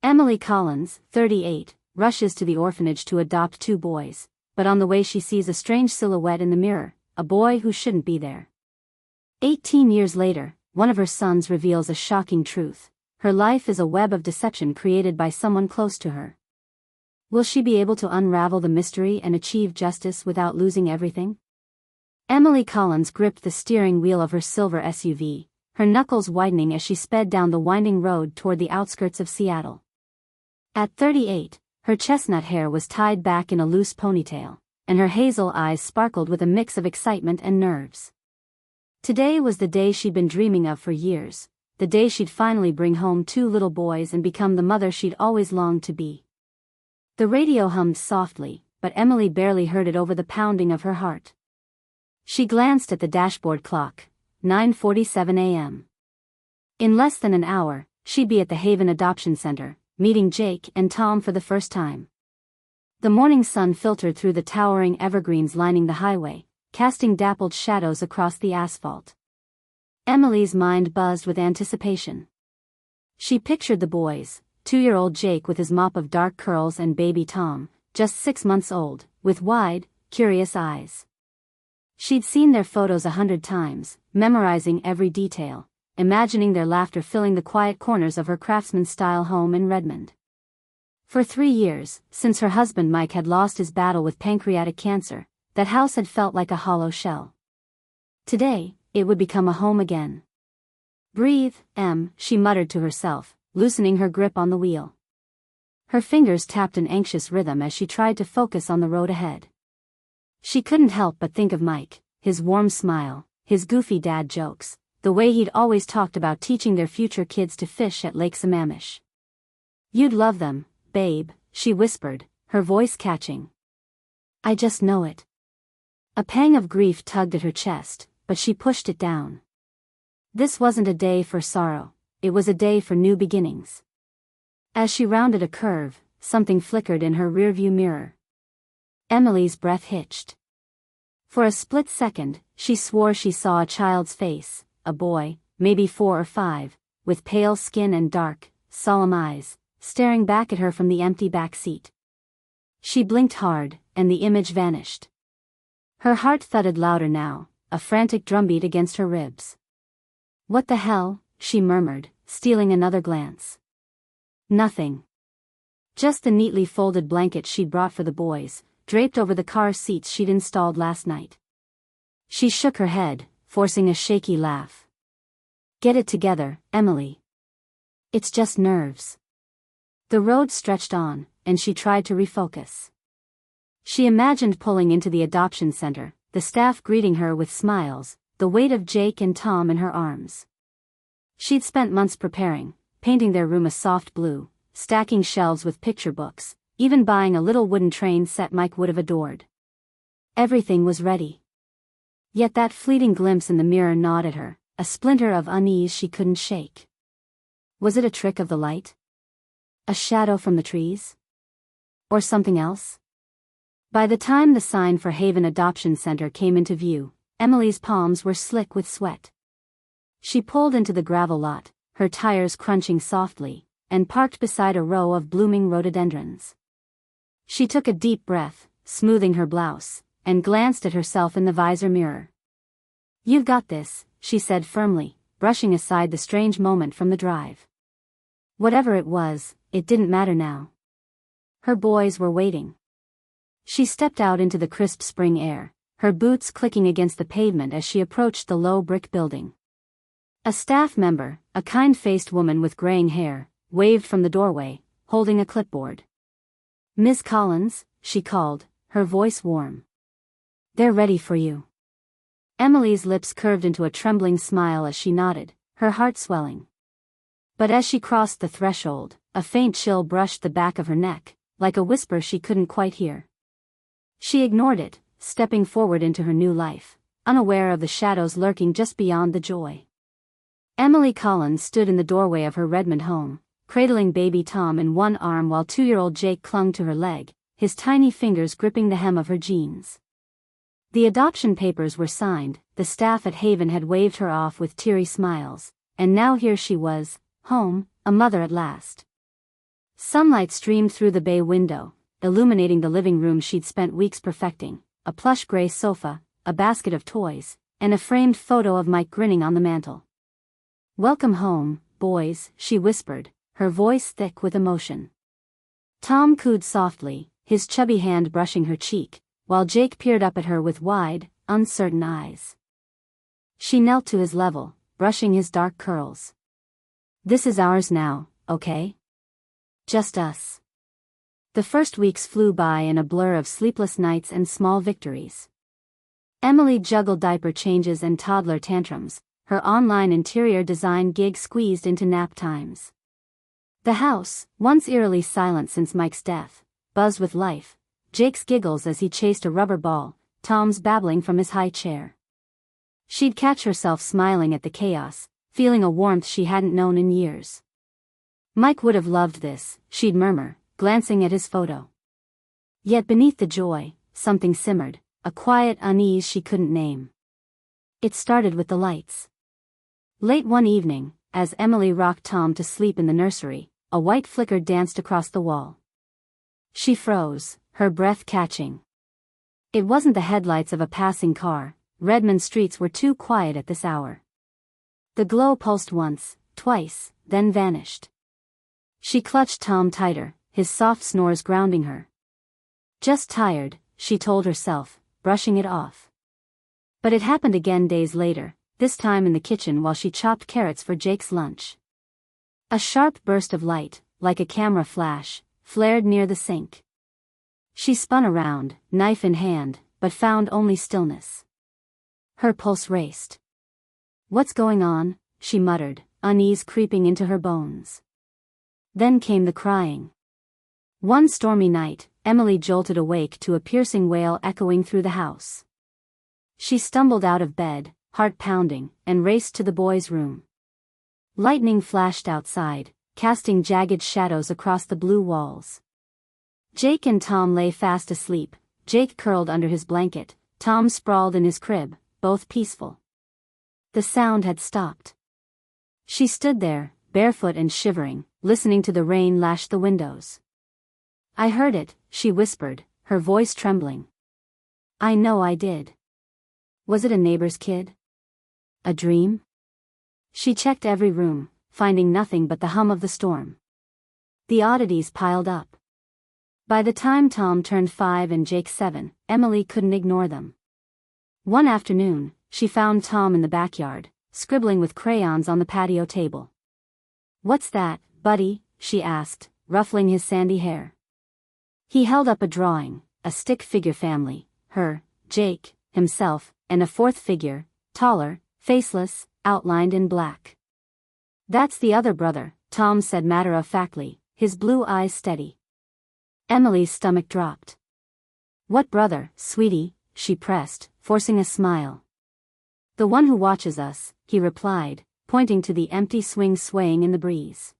Emily Collins, 38, rushes to the orphanage to adopt 2 boys, but on the way she sees a strange silhouette in the mirror, a boy who shouldn't be there. 18 years later, one of her sons reveals a shocking truth. Her life is a web of deception created by someone close to her. Will she be able to unravel the mystery and achieve justice without losing everything? Emily Collins gripped the steering wheel of her silver SUV, her knuckles widening as she sped down the winding road toward the outskirts of Seattle. At 38, her chestnut hair was tied back in a loose ponytail, and her hazel eyes sparkled with a mix of excitement and nerves. Today was the day she'd been dreaming of for years, the day she'd finally bring home 2 little boys and become the mother she'd always longed to be. The radio hummed softly, but Emily barely heard it over the pounding of her heart. She glanced at the dashboard clock, 9:47 a.m. In less than an hour, she'd be at the Haven Adoption Center, meeting Jake and Tom for the first time. The morning sun filtered through the towering evergreens lining the highway, casting dappled shadows across the asphalt. Emily's mind buzzed with anticipation. She pictured the boys, 2-year-old Jake with his mop of dark curls and baby Tom, just 6 months old, with wide, curious eyes. She'd seen their photos 100 times, memorizing every detail, imagining their laughter filling the quiet corners of her craftsman-style home in Redmond. For 3 years, since her husband Mike had lost his battle with pancreatic cancer, that house had felt like a hollow shell. Today, it would become a home again. "Breathe, Em," she muttered to herself, loosening her grip on the wheel. Her fingers tapped an anxious rhythm as she tried to focus on the road ahead. She couldn't help but think of Mike, his warm smile, his goofy dad jokes, the way he'd always talked about teaching their future kids to fish at Lake Sammamish. "You'd love them, babe," she whispered, her voice catching. "I just know it." A pang of grief tugged at her chest, but she pushed it down. This wasn't a day for sorrow, it was a day for new beginnings. As she rounded a curve, something flickered in her rearview mirror. Emily's breath hitched. For a split second, she swore she saw a child's face, a boy, maybe 4 or 5, with pale skin and dark, solemn eyes, staring back at her from the empty back seat. She blinked hard, and the image vanished. Her heart thudded louder now, a frantic drumbeat against her ribs. "What the hell?" she murmured, stealing another glance. "Nothing. Just the neatly folded blanket she'd brought for the boys, draped over the car seats she'd installed last night." She shook her head, forcing a shaky laugh. "Get it together, Emily. It's just nerves." The road stretched on, and she tried to refocus. She imagined pulling into the adoption center, the staff greeting her with smiles, the weight of Jake and Tom in her arms. She'd spent months preparing, painting their room a soft blue, stacking shelves with picture books, even buying a little wooden train set Mike would have adored. Everything was ready. Yet that fleeting glimpse in the mirror gnawed at her, a splinter of unease she couldn't shake. Was it a trick of the light? A shadow from the trees? Or something else? By the time the sign for Haven Adoption Center came into view, Emily's palms were slick with sweat. She pulled into the gravel lot, her tires crunching softly, and parked beside a row of blooming rhododendrons. She took a deep breath, smoothing her blouse, and glanced at herself in the visor mirror. "You've got this," she said firmly, brushing aside the strange moment from the drive. Whatever it was, it didn't matter now. Her boys were waiting. She stepped out into the crisp spring air, her boots clicking against the pavement as she approached the low brick building. A staff member, a kind-faced woman with graying hair, waved from the doorway, holding a clipboard. "Miss Collins," she called, her voice warm. "They're ready for you." Emily's lips curved into a trembling smile as she nodded, her heart swelling. But as she crossed the threshold, a faint chill brushed the back of her neck, like a whisper she couldn't quite hear. She ignored it, stepping forward into her new life, unaware of the shadows lurking just beyond the joy. Emily Collins stood in the doorway of her Redmond home, cradling baby Tom in one arm while 2-year-old Jake clung to her leg, his tiny fingers gripping the hem of her jeans. The adoption papers were signed, the staff at Haven had waved her off with teary smiles, and now here she was, home, a mother at last. Sunlight streamed through the bay window, illuminating the living room she'd spent weeks perfecting, a plush gray sofa, a basket of toys, and a framed photo of Mike grinning on the mantel. "Welcome home, boys," she whispered, her voice thick with emotion. Tom cooed softly, his chubby hand brushing her cheek, while Jake peered up at her with wide, uncertain eyes. She knelt to his level, brushing his dark curls. "This is ours now, okay? Just us." The first weeks flew by in a blur of sleepless nights and small victories. Emily juggled diaper changes and toddler tantrums, her online interior design gig squeezed into nap times. The house, once eerily silent since Mike's death, buzzed with life, Jake's giggles as he chased a rubber ball, Tom's babbling from his high chair. She'd catch herself smiling at the chaos, feeling a warmth she hadn't known in years. "Mike would have loved this," she'd murmur, glancing at his photo. Yet beneath the joy, something simmered, a quiet unease she couldn't name. It started with the lights. Late one evening, as Emily rocked Tom to sleep in the nursery, a white flicker danced across the wall. She froze, her breath catching. It wasn't the headlights of a passing car. Redmond streets were too quiet at this hour. The glow pulsed once, twice, then vanished. She clutched Tom tighter, his soft snores grounding her. "Just tired," she told herself, brushing it off. But it happened again days later, this time in the kitchen while she chopped carrots for Jake's lunch. A sharp burst of light, like a camera flash, flared near the sink. She spun around, knife in hand, but found only stillness. Her pulse raced. "What's going on?" she muttered, unease creeping into her bones. Then came the crying. One stormy night, Emily jolted awake to a piercing wail echoing through the house. She stumbled out of bed, heart pounding, and raced to the boys' room. Lightning flashed outside, casting jagged shadows across the blue walls. Jake and Tom lay fast asleep, Jake curled under his blanket, Tom sprawled in his crib, both peaceful. The sound had stopped. She stood there, barefoot and shivering, listening to the rain lash the windows. "I heard it," she whispered, her voice trembling. "I know I did. Was it a neighbor's kid? A dream?" She checked every room, finding nothing but the hum of the storm. The oddities piled up. By the time Tom turned 5 and Jake 7, Emily couldn't ignore them. One afternoon, she found Tom in the backyard, scribbling with crayons on the patio table. "What's that, buddy?" she asked, ruffling his sandy hair. He held up a drawing, a stick figure family, her, Jake, himself, and a fourth figure, taller, faceless, outlined in black. "That's the other brother," Tom said matter-of-factly, his blue eyes steady. Emily's stomach dropped. "What brother, sweetie?" she pressed, forcing a smile. "The one who watches us," he replied, pointing to the empty swing swaying in the breeze.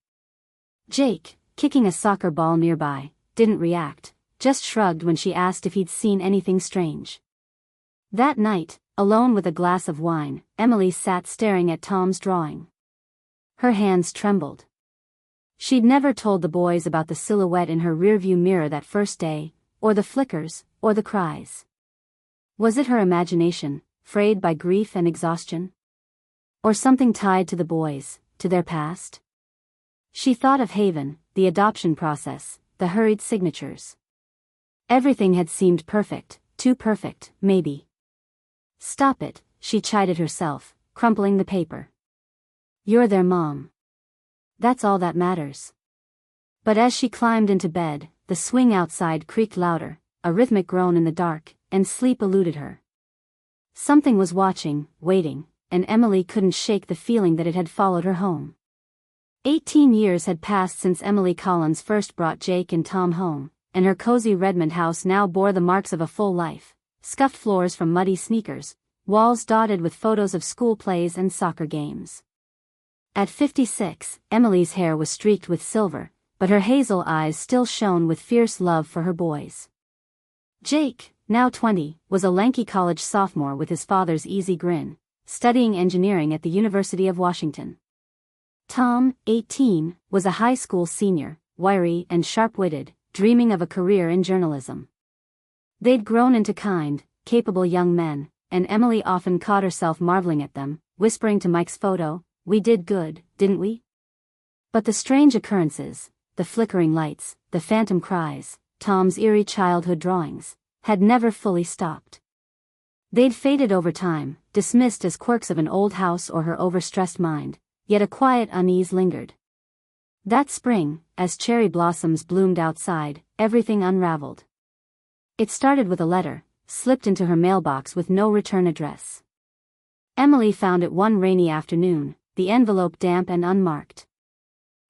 Jake, kicking a soccer ball nearby, didn't react, just shrugged when she asked if he'd seen anything strange. That night, alone with a glass of wine, Emily sat staring at Tom's drawing. Her hands trembled. She'd never told the boys about the silhouette in her rearview mirror that first day, or the flickers, or the cries. Was it her imagination, frayed by grief and exhaustion? Or something tied to the boys, to their past? She thought of Haven, the adoption process, the hurried signatures. Everything had seemed perfect, too perfect, maybe. "Stop it," she chided herself, crumpling the paper. "You're their mom. That's all that matters." But as she climbed into bed, the swing outside creaked louder, a rhythmic groan in the dark, and sleep eluded her. Something was watching, waiting, and Emily couldn't shake the feeling that it had followed her home. 18 years had passed since Emily Collins first brought Jake and Tom home, and her cozy Redmond house now bore the marks of a full life, scuffed floors from muddy sneakers, walls dotted with photos of school plays and soccer games. At 56, Emily's hair was streaked with silver, but her hazel eyes still shone with fierce love for her boys. Jake, now 20, was a lanky college sophomore with his father's easy grin, studying engineering at the University of Washington. Tom, 18, was a high school senior, wiry and sharp-witted, dreaming of a career in journalism. They'd grown into kind, capable young men, and Emily often caught herself marveling at them, whispering to Mike's photo, "We did good, didn't we?" But the strange occurrences, the flickering lights, the phantom cries, Tom's eerie childhood drawings, had never fully stopped. They'd faded over time, dismissed as quirks of an old house or her overstressed mind, yet a quiet unease lingered. That spring, as cherry blossoms bloomed outside, everything unraveled. It started with a letter, slipped into her mailbox with no return address. Emily found it one rainy afternoon, the envelope damp and unmarked.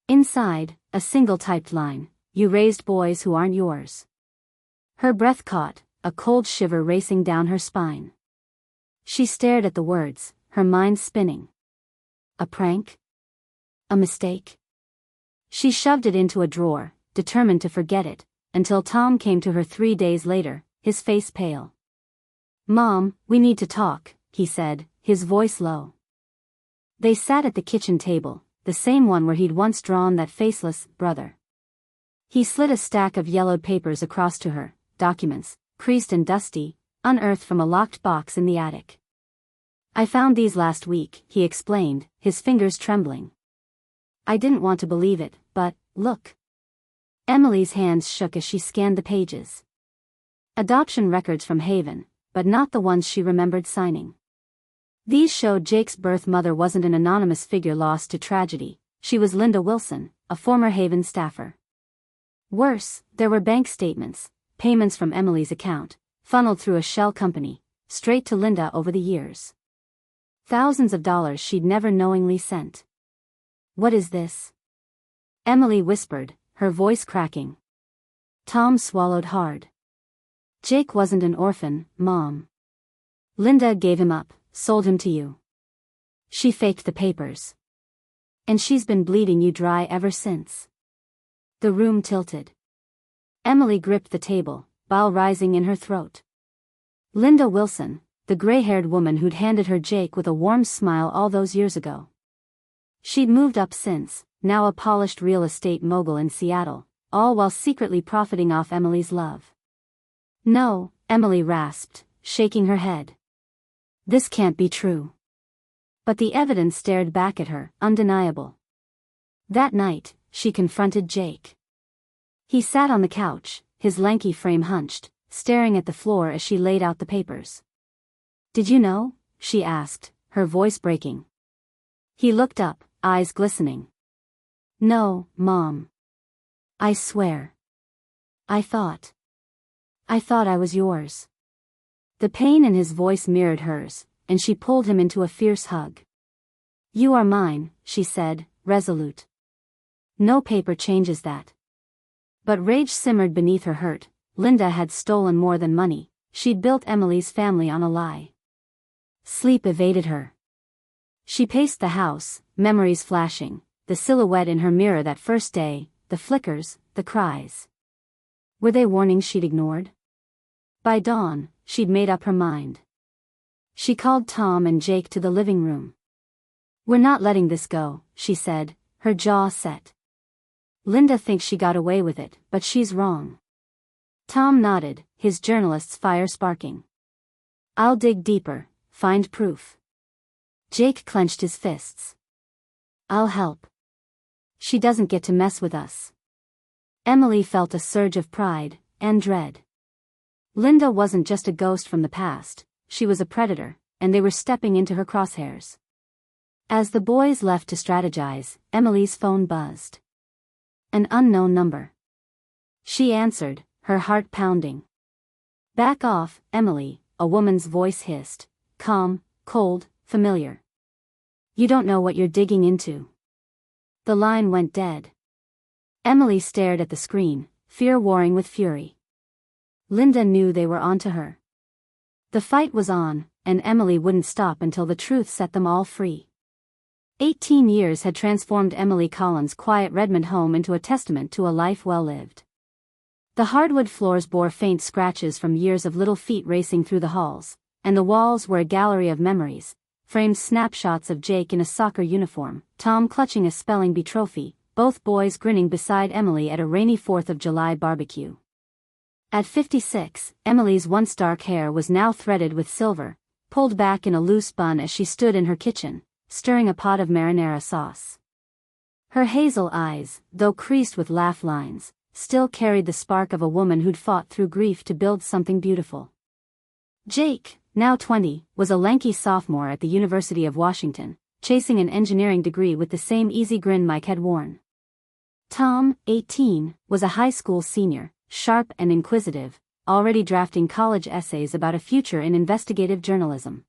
Inside, a single typed line, "You raised boys who aren't yours." Her breath caught, a cold shiver racing down her spine. She stared at the words, her mind spinning. A prank? A mistake? She shoved it into a drawer, determined to forget it, until Tom came to her 3 days later, his face pale. "Mom, we need to talk," he said, his voice low. They sat at the kitchen table, the same one where he'd once drawn that faceless brother. He slid a stack of yellowed papers across to her, documents, creased and dusty, unearthed from a locked box in the attic. "I found these last week," he explained, his fingers trembling. "I didn't want to believe it, but, look." Emily's hands shook as she scanned the pages. Adoption records from Haven, but not the ones she remembered signing. These showed Jake's birth mother wasn't an anonymous figure lost to tragedy, she was Linda Wilson, a former Haven staffer. Worse, there were bank statements, payments from Emily's account, funneled through a shell company, straight to Linda over the years. Thousands of dollars she'd never knowingly sent. "What is this?" Emily whispered, her voice cracking. Tom swallowed hard. "Jake wasn't an orphan, Mom. Linda gave him up, sold him to you. She faked the papers. And she's been bleeding you dry ever since." The room tilted. Emily gripped the table, bile rising in her throat. Linda Wilson, the gray-haired woman who'd handed her Jake with a warm smile all those years ago. She'd moved up since, now a polished real estate mogul in Seattle, all while secretly profiting off Emily's love. "No," Emily rasped, shaking her head. "This can't be true." But the evidence stared back at her, undeniable. That night, she confronted Jake. He sat on the couch, his lanky frame hunched, staring at the floor as she laid out the papers. "Did you know?" she asked, her voice breaking. He looked up, eyes glistening. "No, Mom. I swear. I thought I was yours." The pain in his voice mirrored hers, and she pulled him into a fierce hug. "You are mine," she said, resolute. "No paper changes that." But rage simmered beneath her hurt. Linda had stolen more than money, she'd built Emily's family on a lie. Sleep evaded her. She paced the house, memories flashing, the silhouette in her mirror that first day, the flickers, the cries. Were they warnings she'd ignored? By dawn, she'd made up her mind. She called Tom and Jake to the living room. "We're not letting this go," she said, her jaw set. "Linda thinks she got away with it, but she's wrong." Tom nodded, his journalist's fire sparking. "I'll dig deeper, find proof." Jake clenched his fists. "I'll help. She doesn't get to mess with us." Emily felt a surge of pride and dread. Linda wasn't just a ghost from the past, she was a predator, and they were stepping into her crosshairs. As the boys left to strategize, Emily's phone buzzed. An unknown number. She answered, her heart pounding. "Back off, Emily," a woman's voice hissed, calm, cold, familiar. "You don't know what you're digging into." The line went dead. Emily stared at the screen, fear warring with fury. Linda knew they were onto her. The fight was on, and Emily wouldn't stop until the truth set them all free. 18 years had transformed Emily Collins' quiet Redmond home into a testament to a life well lived. The hardwood floors bore faint scratches from years of little feet racing through the halls, and the walls were a gallery of memories, framed snapshots of Jake in a soccer uniform, Tom clutching a spelling bee trophy, both boys grinning beside Emily at a rainy 4th of July barbecue. At 56, Emily's once dark hair was now threaded with silver, pulled back in a loose bun as she stood in her kitchen, stirring a pot of marinara sauce. Her hazel eyes, though creased with laugh lines, still carried the spark of a woman who'd fought through grief to build something beautiful. Jake, now 20, was a lanky sophomore at the University of Washington, chasing an engineering degree with the same easy grin Mike had worn. Tom, 18, was a high school senior, sharp and inquisitive, already drafting college essays about a future in investigative journalism.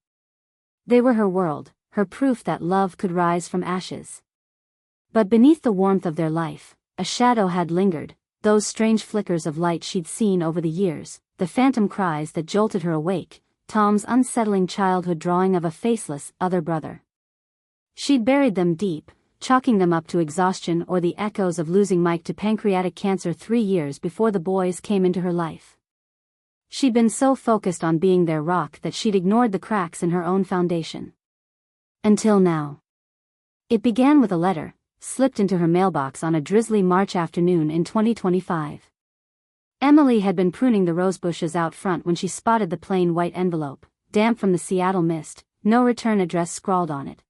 They were her world, her proof that love could rise from ashes. But beneath the warmth of their life, a shadow had lingered, those strange flickers of light she'd seen over the years, the phantom cries that jolted her awake, Tom's unsettling childhood drawing of a faceless other brother. She'd buried them deep, chalking them up to exhaustion or the echoes of losing Mike to pancreatic cancer 3 years before the boys came into her life. She'd been so focused on being their rock that she'd ignored the cracks in her own foundation. Until now. It began with a letter, slipped into her mailbox on a drizzly March afternoon in 2025. Emily had been pruning the rosebushes out front when she spotted the plain white envelope, damp from the Seattle mist, no return address scrawled on it.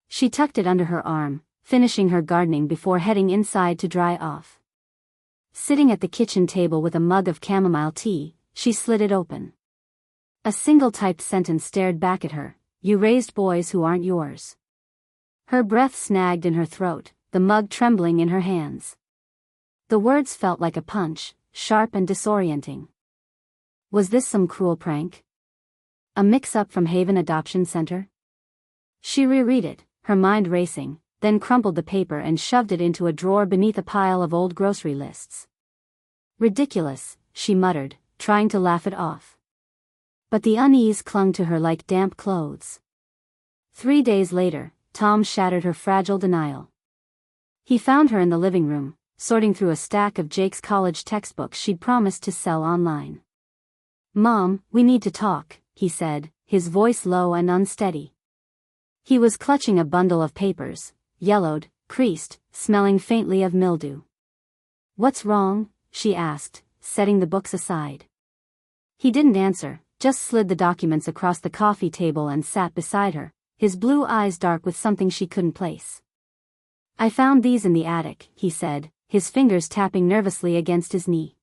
She tucked it under her arm, finishing her gardening before heading inside to dry off. Sitting at the kitchen table with a mug of chamomile tea, she slid it open. A single typed sentence stared back at her: "You raised boys who aren't yours." Her breath snagged in her throat, the mug trembling in her hands. The words felt like a punch, sharp and disorienting. Was this some cruel prank? A mix-up from Haven Adoption Center? She reread it, her mind racing, then crumpled the paper and shoved it into a drawer beneath a pile of old grocery lists. Ridiculous, she muttered, trying to laugh it off. But the unease clung to her like damp clothes. 3 days later, Tom shattered her fragile denial. He found her in the living room, sorting through a stack of Jake's college textbooks she'd promised to sell online. "Mom, we need to talk," he said, his voice low and unsteady. He was clutching a bundle of papers, yellowed, creased, smelling faintly of mildew. "What's wrong?" she asked, setting the books aside. He didn't answer, just slid the documents across the coffee table and sat beside her, his blue eyes dark with something she couldn't place. "I found these in the attic," he said, his fingers tapping nervously against his knee.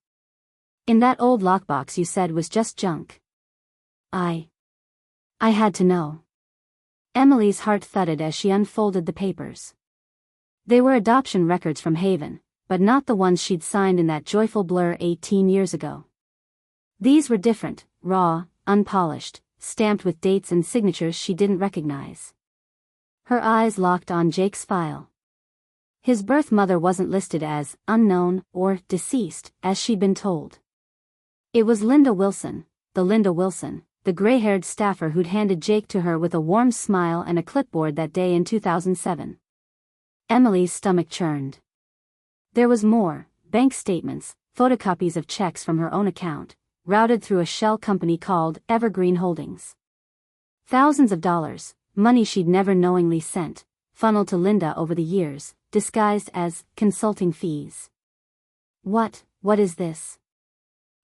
"In that old lockbox you said was just junk." I had to know." Emily's heart thudded as she unfolded the papers. They were adoption records from Haven, but not the ones she'd signed in that joyful blur 18 years ago. These were different, raw, unpolished, stamped with dates and signatures she didn't recognize. Her eyes locked on Jake's file. His birth mother wasn't listed as unknown or deceased, as she'd been told. It was Linda Wilson, the gray-haired staffer who'd handed Jake to her with a warm smile and a clipboard that day in 2007. Emily's stomach churned. There was more: bank statements, photocopies of checks from her own account, routed through a shell company called Evergreen Holdings. Thousands of dollars, money she'd never knowingly sent, funneled to Linda over the years, disguised as consulting fees. What is this?"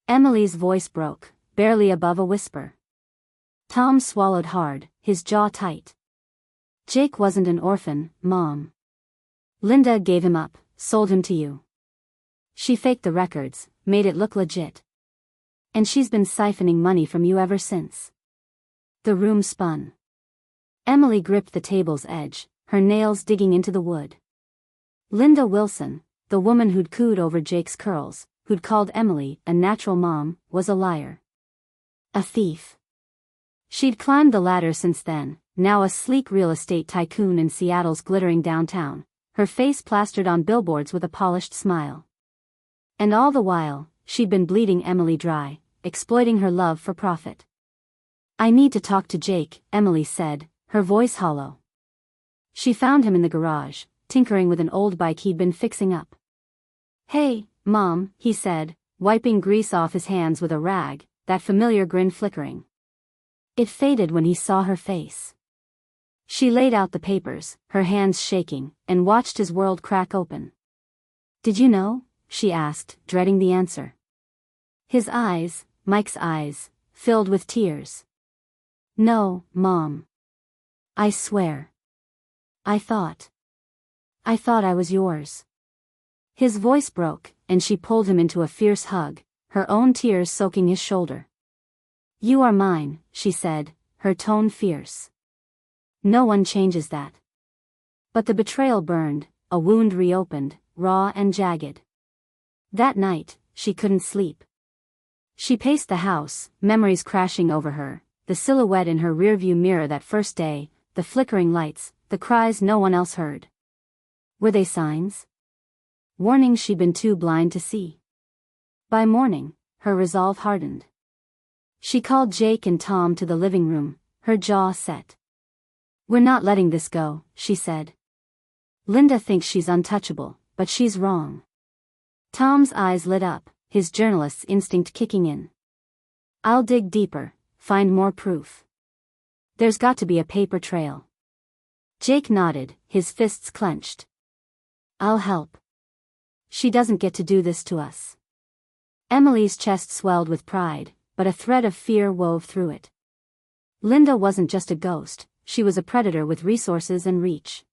Emily's voice broke, barely above a whisper. Tom swallowed hard, his jaw tight. "Jake wasn't an orphan, Mom. Linda gave him up, sold him to you. She faked the records, made it look legit. And she's been siphoning money from you ever since." The room spun. Emily gripped the table's edge, her nails digging into the wood. Linda Wilson, the woman who'd cooed over Jake's curls, who'd called Emily a natural mom, was a liar. A thief. She'd climbed the ladder since then, now a sleek real estate tycoon in Seattle's glittering downtown, her face plastered on billboards with a polished smile. And all the while, she'd been bleeding Emily dry, exploiting her love for profit. "I need to talk to Jake," Emily said, her voice hollow. She found him in the garage, tinkering with an old bike he'd been fixing up. "Hey, Mom," he said, wiping grease off his hands with a rag, that familiar grin flickering. It faded when he saw her face. She laid out the papers, her hands shaking, and watched his world crack open. Did you know? She asked, dreading the answer. His eyes, Mike's eyes, filled with tears. No, Mom. I swear. I thought I was yours. His voice broke, and she pulled him into a fierce hug, her own tears soaking his shoulder. You are mine, she said, her tone fierce. No one changes that. But the betrayal burned, a wound reopened, raw and jagged. That night, she couldn't sleep. She paced the house, memories crashing over her, the silhouette in her rearview mirror that first day, the flickering lights, the cries no one else heard. Were they signs? Warnings she'd been too blind to see. By morning, her resolve hardened. She called Jake and Tom to the living room, her jaw set. We're not letting this go, she said. Linda thinks she's untouchable, but she's wrong. Tom's eyes lit up, his journalist's instinct kicking in. I'll dig deeper, find more proof. There's got to be a paper trail. Jake nodded, his fists clenched. I'll help. She doesn't get to do this to us. Emily's chest swelled with pride, but a thread of fear wove through it. Linda wasn't just a ghost, she was a predator with resources and reach.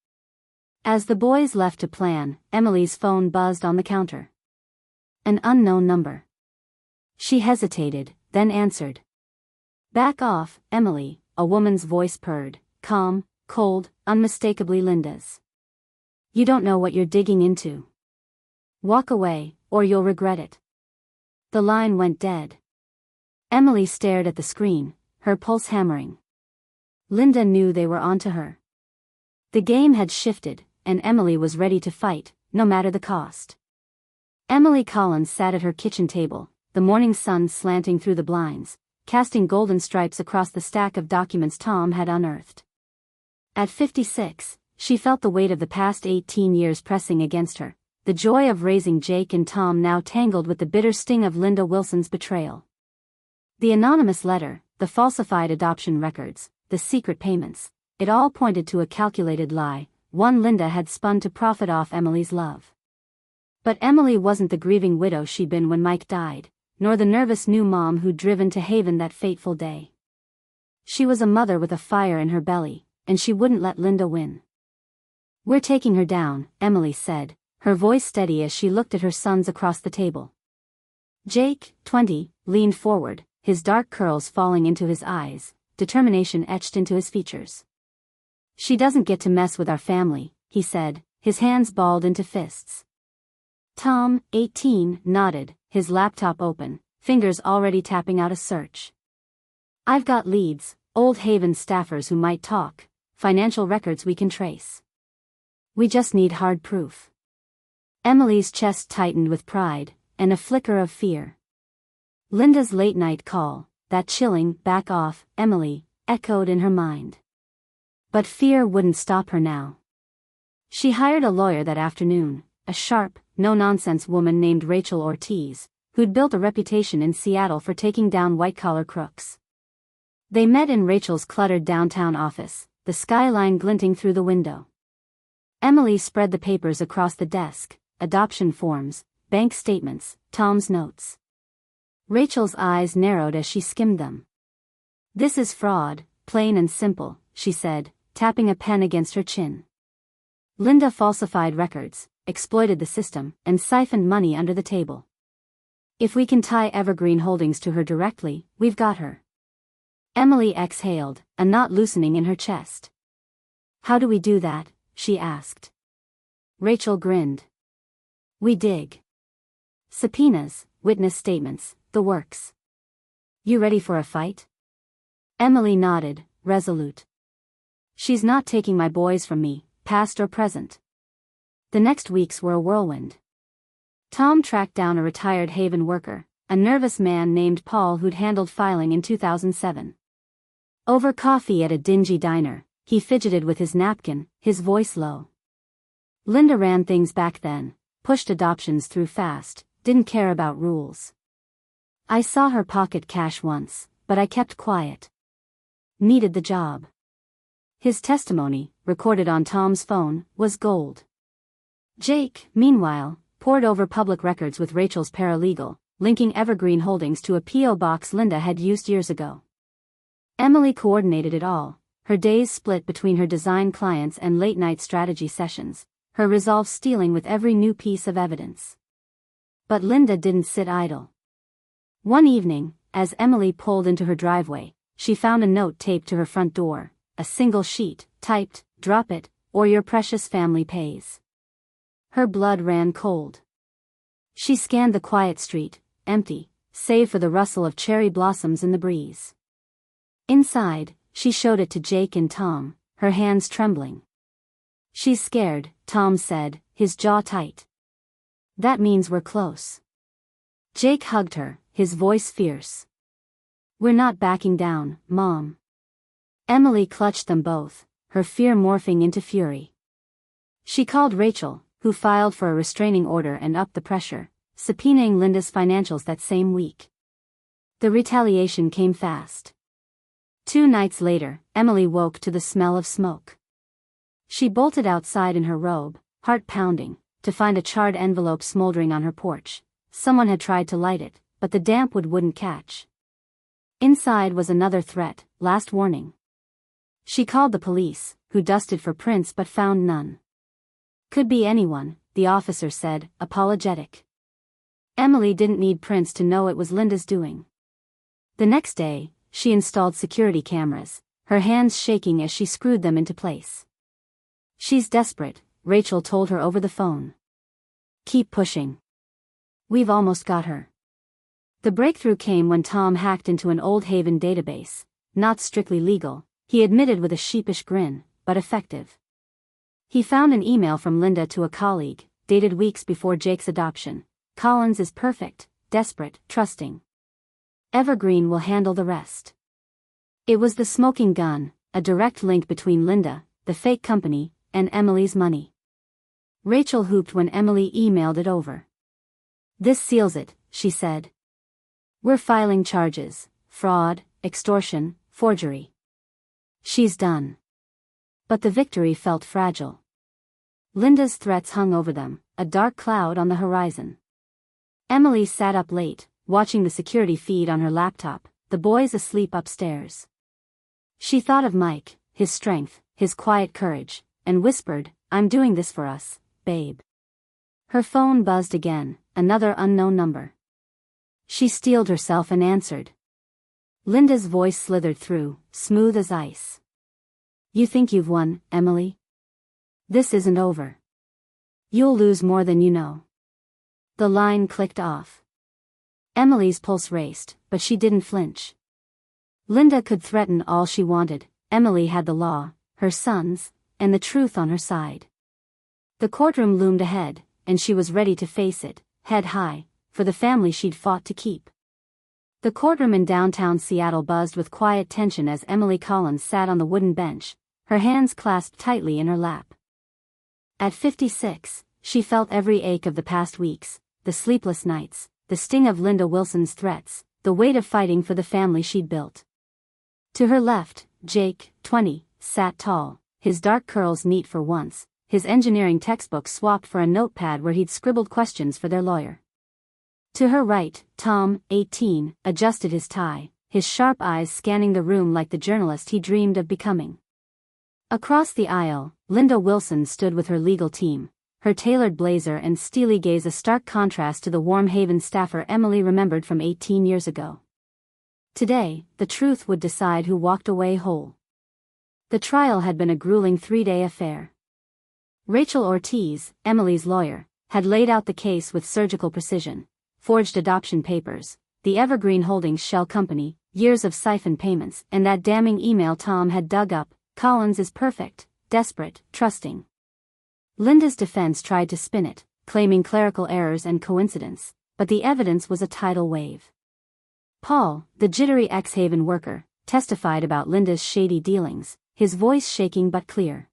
As the boys left to plan, Emily's phone buzzed on the counter. An unknown number. She hesitated, then answered. Back off, Emily, a woman's voice purred, calm, cold, unmistakably Linda's. You don't know what you're digging into. Walk away, or you'll regret it. The line went dead. Emily stared at the screen, her pulse hammering. Linda knew they were onto her. The game had shifted, and Emily was ready to fight, no matter the cost. Emily Collins sat at her kitchen table, the morning sun slanting through the blinds, casting golden stripes across the stack of documents Tom had unearthed. At 56, she felt the weight of the past 18 years pressing against her, the joy of raising Jake and Tom now tangled with the bitter sting of Linda Wilson's betrayal. The anonymous letter, the falsified adoption records, the secret payments, it all pointed to a calculated lie, one Linda had spun to profit off Emily's love. But Emily wasn't the grieving widow she'd been when Mike died, nor the nervous new mom who'd driven to Haven that fateful day. She was a mother with a fire in her belly, and she wouldn't let Linda win. We're taking her down, Emily said, her voice steady as she looked at her sons across the table. Jake, 20, leaned forward, his dark curls falling into his eyes, determination etched into his features. She doesn't get to mess with our family, he said, his hands balled into fists. Tom, 18, nodded, his laptop open, fingers already tapping out a search. I've got leads, Old Haven staffers who might talk, financial records we can trace. We just need hard proof. Emily's chest tightened with pride, and a flicker of fear. Linda's late-night call, that chilling, back off, Emily, echoed in her mind. But fear wouldn't stop her now. She hired a lawyer that afternoon, a sharp, no-nonsense woman named Rachel Ortiz, who'd built a reputation in Seattle for taking down white-collar crooks. They met in Rachel's cluttered downtown office, the skyline glinting through the window. Emily spread the papers across the desk, adoption forms, bank statements, Tom's notes. Rachel's eyes narrowed as she skimmed them. This is fraud, plain and simple, she said, tapping a pen against her chin. Linda falsified records, exploited the system, and siphoned money under the table. If we can tie Evergreen Holdings to her directly, we've got her. Emily exhaled, a knot loosening in her chest. How do we do that? She asked. Rachel grinned. We dig. Subpoenas, witness statements, the works. You ready for a fight? Emily nodded, resolute. She's not taking my boys from me, past or present. The next weeks were a whirlwind. Tom tracked down a retired Haven worker, a nervous man named Paul who'd handled filing in 2007. Over coffee at a dingy diner, he fidgeted with his napkin, his voice low. Linda ran things back then, pushed adoptions through fast, didn't care about rules. I saw her pocket cash once, but I kept quiet. Needed the job. His testimony, recorded on Tom's phone, was gold. Jake, meanwhile, pored over public records with Rachel's paralegal, linking Evergreen Holdings to a P.O. box Linda had used years ago. Emily coordinated it all, her days split between her design clients and late-night strategy sessions, her resolve stealing with every new piece of evidence. But Linda didn't sit idle. One evening, as Emily pulled into her driveway, she found a note taped to her front door, a single sheet, typed, "Drop it, or your precious family pays." Her blood ran cold. She scanned the quiet street, empty, save for the rustle of cherry blossoms in the breeze. Inside, she showed it to Jake and Tom, her hands trembling. "She's scared," Tom said, his jaw tight. "That means we're close." Jake hugged her, his voice fierce. "We're not backing down, Mom." Emily clutched them both, her fear morphing into fury. She called Rachel, who filed for a restraining order and upped the pressure, subpoenaing Linda's financials that same week. The retaliation came fast. 2 nights later, Emily woke to the smell of smoke. She bolted outside in her robe, heart pounding, to find a charred envelope smoldering on her porch. Someone had tried to light it, but the damp wood wouldn't catch. Inside was another threat, last warning. She called the police, who dusted for prints but found none. "Could be anyone," the officer said, apologetic. Emily didn't need prints to know it was Linda's doing. The next day, she installed security cameras, her hands shaking as she screwed them into place. "She's desperate," Rachel told her over the phone. "Keep pushing. We've almost got her." The breakthrough came when Tom hacked into an Old Haven database, not strictly legal, he admitted with a sheepish grin, but effective. He found an email from Linda to a colleague, dated weeks before Jake's adoption. "Collins is perfect, desperate, trusting. Evergreen will handle the rest." It was the smoking gun, a direct link between Linda, the fake company, and Emily's money. Rachel hooped when Emily emailed it over. "This seals it," she said. "We're filing charges, fraud, extortion, forgery." She's done. But the victory felt fragile. Linda's threats hung over them, a dark cloud on the horizon. Emily sat up late, watching the security feed on her laptop, the boys asleep upstairs. She thought of Mike, his strength, his quiet courage, and whispered, "I'm doing this for us, babe." Her phone buzzed again, another unknown number. She steeled herself and answered. Linda's voice slithered through, smooth as ice. "You think you've won, Emily? This isn't over. You'll lose more than you know." The line clicked off. Emily's pulse raced, but she didn't flinch. Linda could threaten all she wanted, Emily had the law, her sons, and the truth on her side. The courtroom loomed ahead, and she was ready to face it, head high, for the family she'd fought to keep. The courtroom in downtown Seattle buzzed with quiet tension as Emily Collins sat on the wooden bench, her hands clasped tightly in her lap. At 56, she felt every ache of the past weeks, the sleepless nights, the sting of Linda Wilson's threats, the weight of fighting for the family she'd built. To her left, Jake, 20, sat tall, his dark curls neat for once, his engineering textbook swapped for a notepad where he'd scribbled questions for their lawyer. To her right, Tom, 18, adjusted his tie, his sharp eyes scanning the room like the journalist he dreamed of becoming. Across the aisle, Linda Wilson stood with her legal team, her tailored blazer and steely gaze a stark contrast to the warm Haven staffer Emily remembered from 18 years ago. Today, the truth would decide who walked away whole. The trial had been a grueling 3-day affair. Rachel Ortiz, Emily's lawyer, had laid out the case with surgical precision, forged adoption papers, the Evergreen Holdings shell company, years of siphon payments, and that damning email Tom had dug up. Collins is perfect, desperate, trusting. Linda's defense tried to spin it, claiming clerical errors and coincidence, but the evidence was a tidal wave. Paul, the jittery ex-Haven worker, testified about Linda's shady dealings, his voice shaking but clear.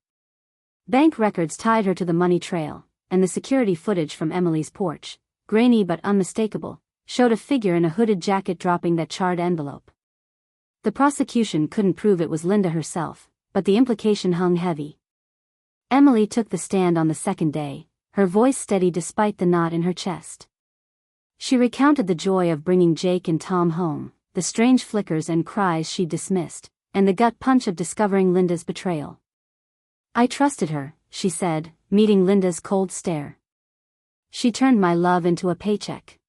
Bank records tied her to the money trail, and the security footage from Emily's porch, grainy but unmistakable, showed a figure in a hooded jacket dropping that charred envelope. The prosecution couldn't prove it was Linda herself, but the implication hung heavy. Emily took the stand on the second day, her voice steady despite the knot in her chest. She recounted the joy of bringing Jake and Tom home, the strange flickers and cries she'd dismissed, and the gut punch of discovering Linda's betrayal. "I trusted her," she said, meeting Linda's cold stare. "She turned my love into a paycheck."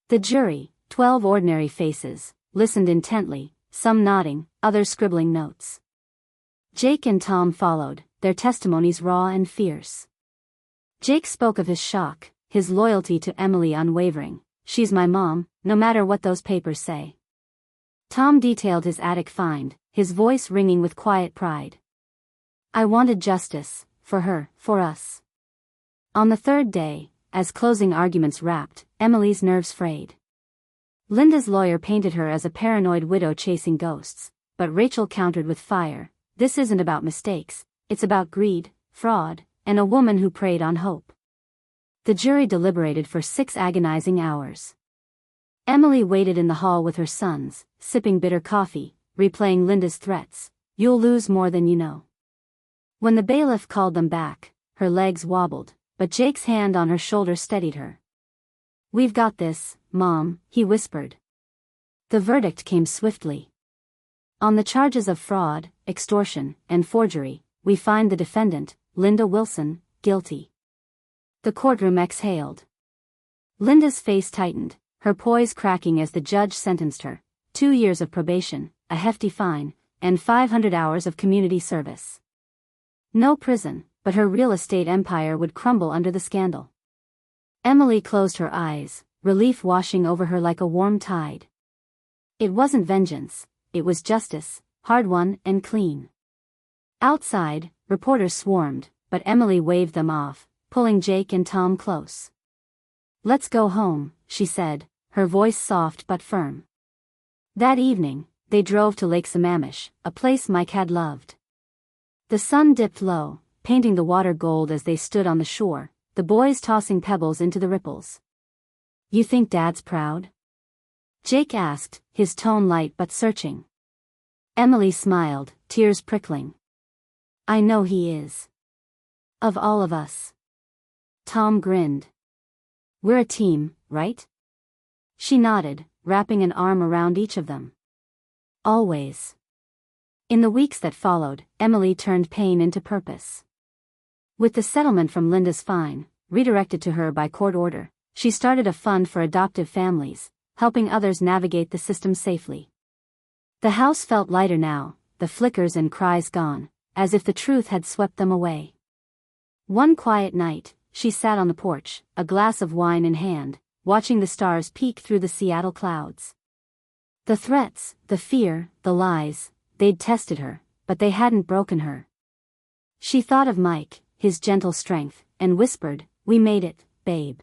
The jury, 12 ordinary faces, listened intently, some nodding, others scribbling notes. Jake and Tom followed, their testimonies raw and fierce. Jake spoke of his shock, his loyalty to Emily unwavering. "She's my mom, no matter what those papers say." Tom detailed his attic find, his voice ringing with quiet pride. "I wanted justice, for her, for us." On the third day, as closing arguments wrapped, Emily's nerves frayed. Linda's lawyer painted her as a paranoid widow chasing ghosts, but Rachel countered with fire. "This isn't about mistakes, it's about greed, fraud, and a woman who preyed on hope." The jury deliberated for 6 agonizing hours. Emily waited in the hall with her sons, sipping bitter coffee, replaying Linda's threats. "You'll lose more than you know." When the bailiff called them back, her legs wobbled, but Jake's hand on her shoulder steadied her. "We've got this, Mom," he whispered. The verdict came swiftly. On the charges of fraud, extortion, and forgery, we find the defendant, Linda Wilson, guilty. The courtroom exhaled. Linda's face tightened, her poise cracking as the judge sentenced her. 2 years of probation, a hefty fine, and 500 hours of community service. No prison, but her real estate empire would crumble under the scandal. Emily closed her eyes, relief washing over her like a warm tide. It wasn't vengeance, it was justice, hard-won and clean. Outside, reporters swarmed, but Emily waved them off, pulling Jake and Tom close. "Let's go home," she said, her voice soft but firm. That evening, they drove to Lake Sammamish, a place Mike had loved. The sun dipped low, painting the water gold as they stood on the shore, the boys tossing pebbles into the ripples. "You think Dad's proud?" Jake asked, his tone light but searching. Emily smiled, tears prickling. "I know he is. Of all of us." Tom grinned. "We're a team, right?" She nodded, wrapping an arm around each of them. "Always." In the weeks that followed, Emily turned pain into purpose. With the settlement from Linda's fine, redirected to her by court order, she started a fund for adoptive families, helping others navigate the system safely. The house felt lighter now, the flickers and cries gone, as if the truth had swept them away. One quiet night, she sat on the porch, a glass of wine in hand, watching the stars peek through the Seattle clouds. The threats, the fear, the lies, they'd tested her, but they hadn't broken her. She thought of Mike, his gentle strength, and whispered, "We made it, babe."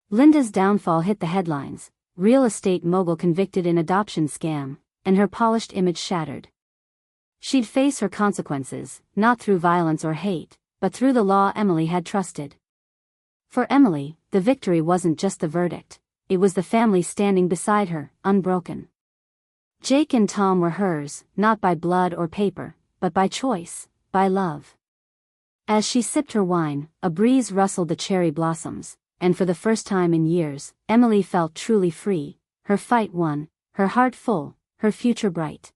Linda's downfall hit the headlines, real estate mogul convicted in adoption scam, and her polished image shattered. She'd face her consequences, not through violence or hate, but through the law Emily had trusted. For Emily, the victory wasn't just the verdict, it was the family standing beside her, unbroken. Jake and Tom were hers, not by blood or paper, but by choice, by love. As she sipped her wine, a breeze rustled the cherry blossoms, and for the first time in years, Emily felt truly free, her fight won, her heart full, her future bright.